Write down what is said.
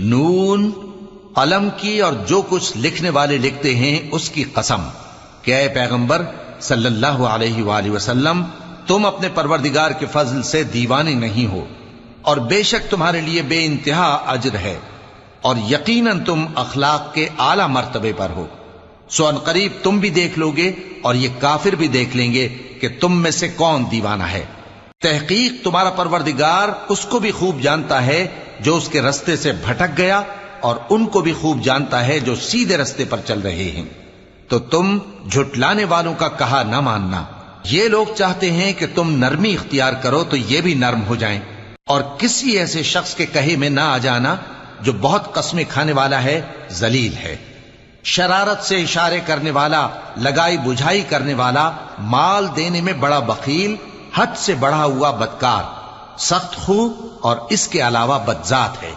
نون، قلم کی اور جو کچھ لکھنے والے لکھتے ہیں اس کی قسم کہ اے پیغمبر صلی اللہ علیہ وآلہ وسلم، تم اپنے پروردگار کے فضل سے دیوانے نہیں ہو، اور بے شک تمہارے لیے بے انتہا اجر ہے، اور یقیناً تم اخلاق کے اعلی مرتبے پر ہو۔ سو ان قریب تم بھی دیکھ لو گے اور یہ کافر بھی دیکھ لیں گے کہ تم میں سے کون دیوانہ ہے۔ تحقیق تمہارا پروردگار اس کو بھی خوب جانتا ہے جو اس کے رستے سے بھٹک گیا، اور ان کو بھی خوب جانتا ہے جو سیدھے رستے پر چل رہے ہیں۔ تو تم جھٹلانے والوں کا کہا نہ ماننا۔ یہ لوگ چاہتے ہیں کہ تم نرمی اختیار کرو تو یہ بھی نرم ہو جائیں، اور کسی ایسے شخص کے کہے میں نہ آ جانا جو بہت قسمیں کھانے والا ہے، ذلیل ہے، شرارت سے اشارے کرنے والا، لگائی بجھائی کرنے والا، مال دینے میں بڑا بخیل، حد سے بڑھا ہوا بدکار، سخت خو اور اس کے علاوہ بدذات ہے۔